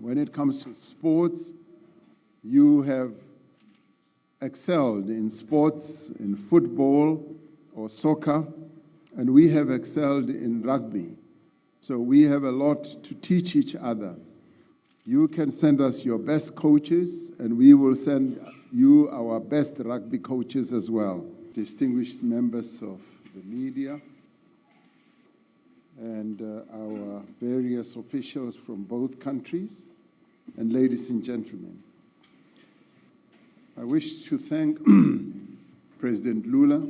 When it comes to sports, you have excelled in sports, in football or soccer, and we have excelled in rugby. So we have a lot to teach each other. You can send us your best coaches, and we will send you our best rugby coaches as well. Distinguished members of the media and our various officials from both countries, and ladies and gentlemen. I wish to thank President Lula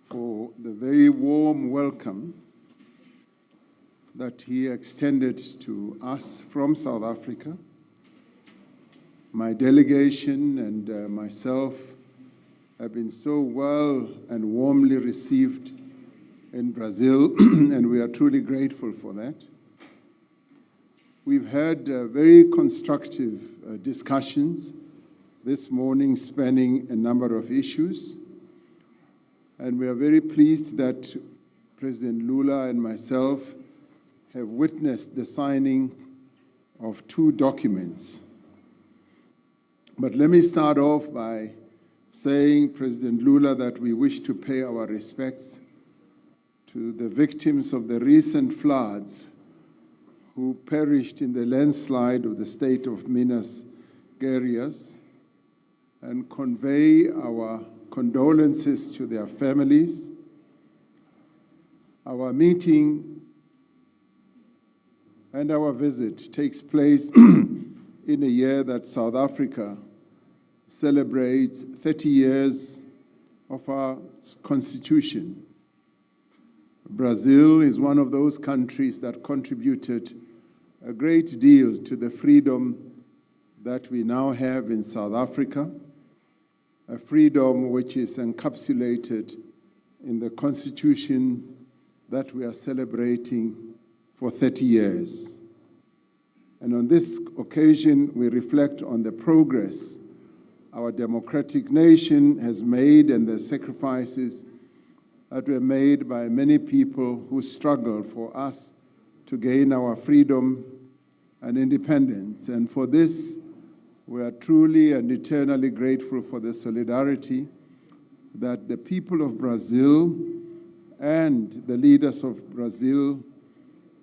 for the very warm welcome that he extended to us from South Africa. My delegation and myself have been so well and warmly received in Brazil, and we are truly grateful for that. We've had very constructive discussions this morning spanning a number of issues, and we are very pleased that President Lula and myself have witnessed the signing of 2 documents. But let me start off by saying, President Lula, that we wish to pay our respects to the victims of the recent floods who perished in the landslide of the state of Minas Gerais, and convey our condolences to their families. Our meeting and our visit takes place in a year that South Africa celebrates 30 years of our constitution. Brazil is one of those countries that contributed a great deal to the freedom that we now have in South Africa, a freedom which is encapsulated in the constitution that we are celebrating for 30 years. And on this occasion, we reflect on the progress our democratic nation has made and the sacrifices that were made by many people who struggled for us to gain our freedom and independence. And for this, we are truly and eternally grateful for the solidarity that the people of Brazil and the leaders of Brazil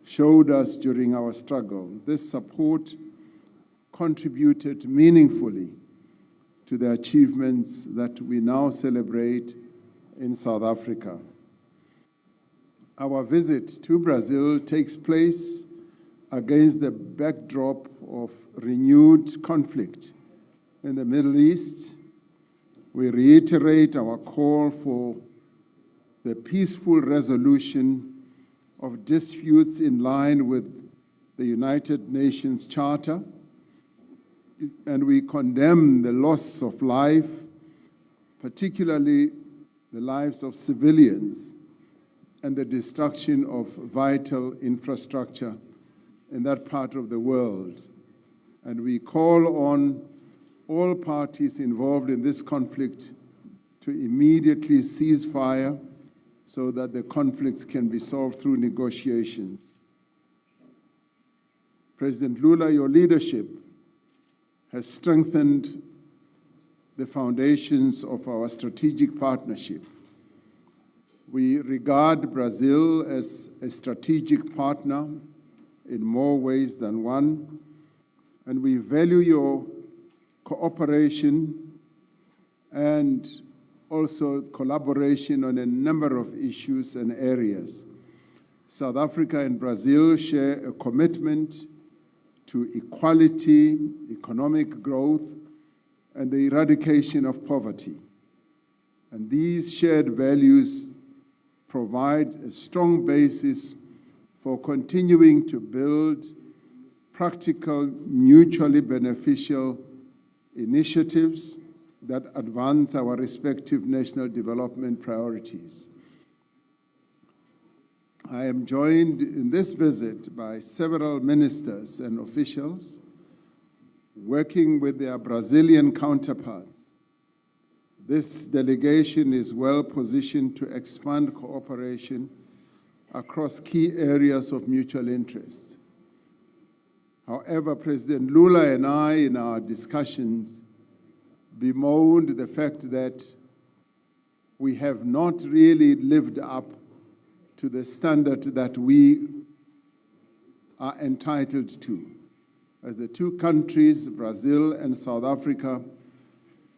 showed us during our struggle. This support contributed meaningfully to the achievements that we now celebrate in South Africa. Our visit to Brazil takes place against the backdrop of renewed conflict in the Middle East. We reiterate our call for the peaceful resolution of disputes in line with the United Nations Charter, and we condemn the loss of life, particularly the lives of civilians, and the destruction of vital infrastructure in that part of the world. And we call on all parties involved in this conflict to immediately cease fire so that the conflicts can be solved through negotiations. President Lula, your leadership has strengthened the foundations of our strategic partnership. We regard Brazil as a strategic partner in more ways than one, and we value your cooperation and also collaboration on a number of issues and areas. South Africa and Brazil share a commitment to equality, economic growth, and the eradication of poverty. And these shared values provide a strong basis for continuing to build practical, mutually beneficial initiatives that advance our respective national development priorities. I am joined in this visit by several ministers and officials working with their Brazilian counterparts. This delegation is well positioned to expand cooperation across key areas of mutual interest. However, President Lula and I, in our discussions, bemoaned the fact that we have not really lived up to the standard that we are entitled to. As the two countries, Brazil and South Africa,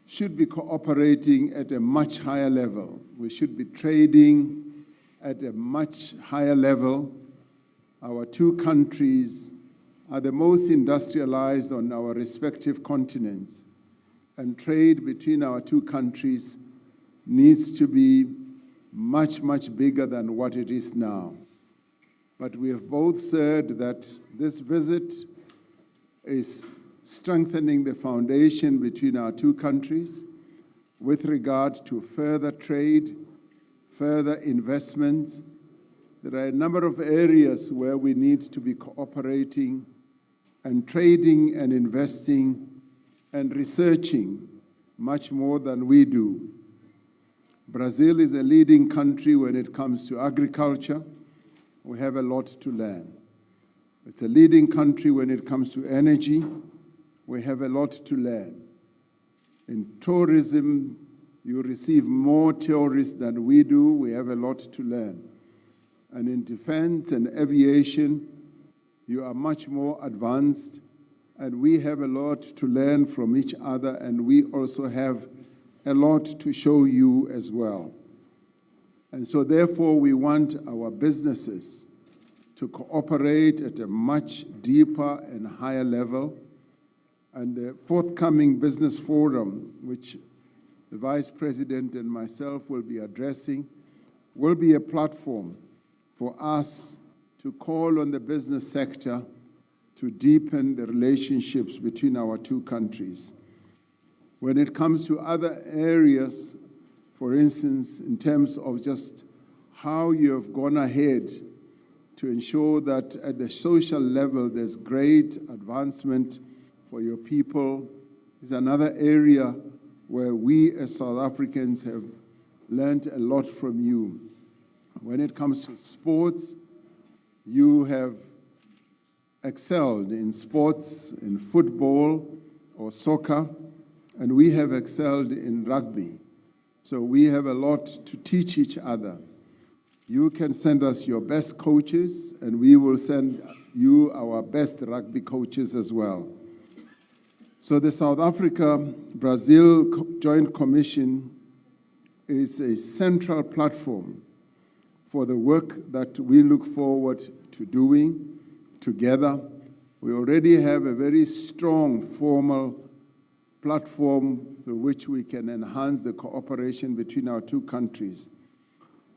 should be cooperating at a much higher level. We should be trading at a much higher level. Our two countries are the most industrialized on our respective continents, and trade between our two countries needs to be much, much bigger than what it is now. But we have both said that this visit is strengthening the foundation between our two countries with regard to further trade, further investments. There are a number of areas where we need to be cooperating and trading and investing and researching much more than we do. Brazil is a leading country when it comes to agriculture. We have a lot to learn. It's a leading country when it comes to energy. We have a lot to learn. In tourism, you receive more tourists than we do. We have a lot to learn. And in defense and aviation, you are much more advanced, and we have a lot to learn from each other, and we also have a lot to show you as well. And so therefore, we want our businesses to cooperate at a much deeper and higher level. And the forthcoming business forum, which the Vice President and myself will be addressing, will be a platform for us to call on the business sector to deepen the relationships between our two countries. When it comes to other areas, for instance, in terms of just how you have gone ahead to ensure that at the social level there's great advancement for your people, is another area where we as South Africans have learned a lot from you. When it comes to sports, you have excelled in sports, in football or soccer, and we have excelled in rugby. So we have a lot to teach each other. You can send us your best coaches, and we will send you our best rugby coaches as well. So the South Africa-Brazil Joint Commission is a central platform for the work that we look forward to doing together. We already have a very strong formal platform through which we can enhance the cooperation between our two countries.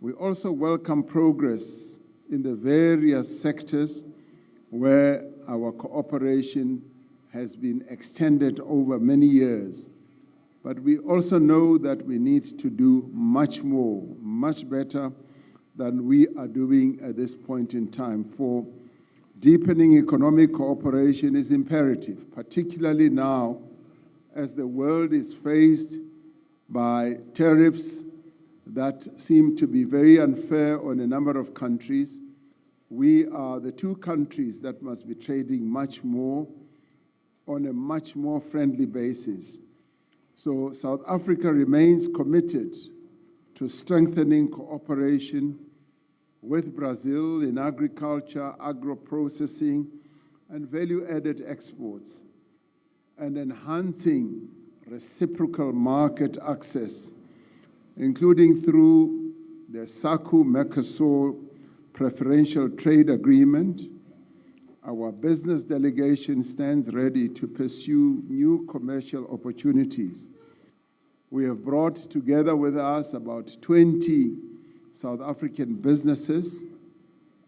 We also welcome progress in the various sectors where our cooperation has been extended over many years. But we also know that we need to do much more, much better than we are doing at this point in time. For deepening economic cooperation is imperative, particularly now as the world is faced by tariffs that seem to be very unfair on a number of countries. We are the two countries that must be trading much more on a much more friendly basis. So South Africa remains committed to strengthening cooperation with Brazil in agriculture, agro-processing, and value-added exports, and enhancing reciprocal market access, including through the SACU-Mercosur Preferential Trade Agreement. Our business delegation stands ready to pursue new commercial opportunities. We have brought together with us about 20 South African businesses,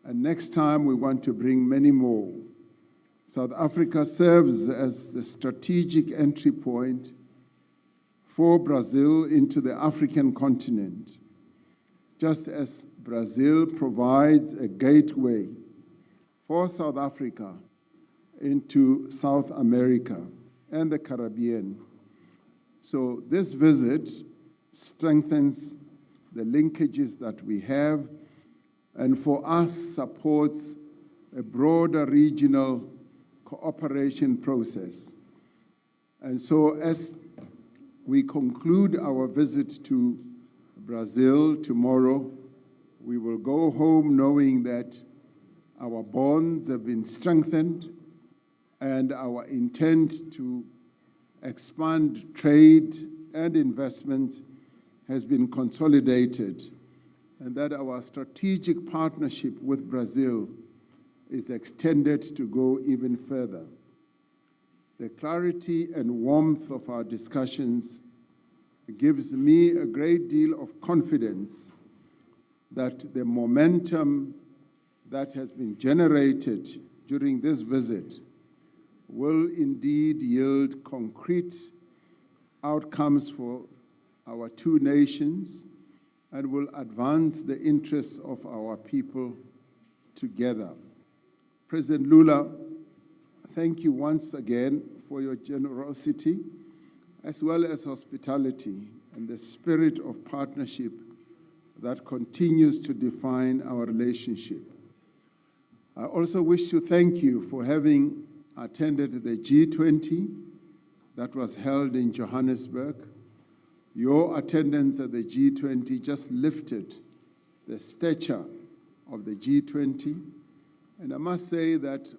and next time we want to bring many more. South Africa serves as the strategic entry point for Brazil into the African continent, just as Brazil provides a gateway for South Africa into South America and the Caribbean. So this visit strengthens the linkages that we have, and for us supports a broader regional cooperation process. And so as we conclude our visit to Brazil tomorrow, we will go home knowing that our bonds have been strengthened and our intent to expand trade and investment has been consolidated, and that our strategic partnership with Brazil is extended to go even further. The clarity and warmth of our discussions gives me a great deal of confidence that the momentum that has been generated during this visit will indeed yield concrete outcomes for our two nations and will advance the interests of our people together. President Lula, thank you once again for your generosity as well as hospitality and the spirit of partnership that continues to define our relationship. I also wish to thank you for having attended the G20 that was held in Johannesburg. Your attendance at the G20 just lifted the stature of the G20. And I must say that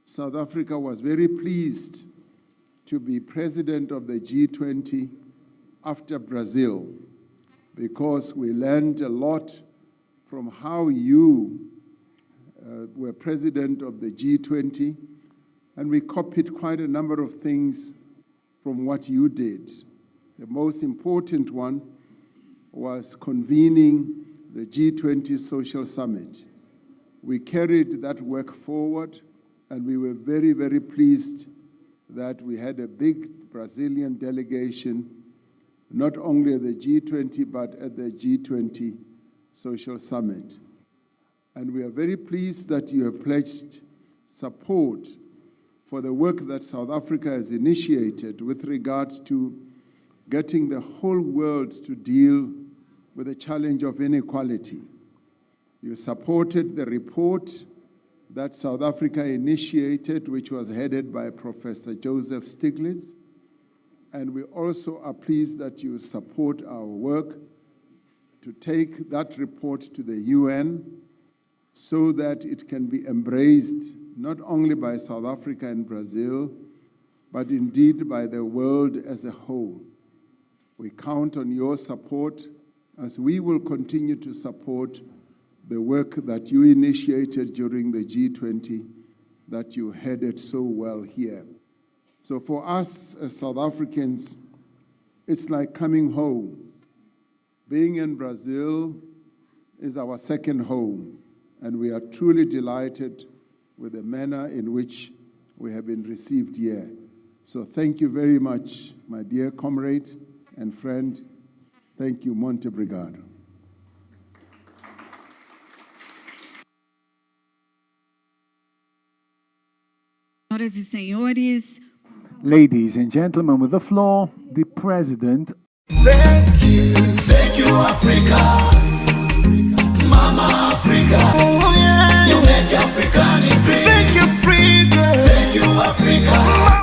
South Africa was very pleased to be president of the G20 after Brazil, because we learned a lot from how you were president of the G20, and we copied quite a number of things from what you did. The most important one was convening the G20 Social Summit. We carried that work forward, and we were very, very pleased that we had a big Brazilian delegation, not only at the G20, but at the G20 Social Summit. And we are very pleased that you have pledged support for the work that South Africa has initiated with regard to getting the whole world to deal with the challenge of inequality. You supported the report that South Africa initiated, which was headed by Professor Joseph Stiglitz. And we also are pleased that you support our work to take that report to the UN so that it can be embraced not only by South Africa and Brazil, but indeed by the world as a whole. We count on your support as we will continue to support the work that you initiated during the G20 that you headed so well here. So for us as South Africans, it's like coming home. Being in Brazil is our second home, and we are truly delighted with the manner in which we have been received here. So thank you very much, my dear comrade and friend. Thank you, Monte Obrigado. Senhoras e senhores, ladies and gentlemen, with the floor, the President. Thank you, Africa, Mama Africa. Oh, yeah. You make African great. Thank you, freedom. Thank you, Africa.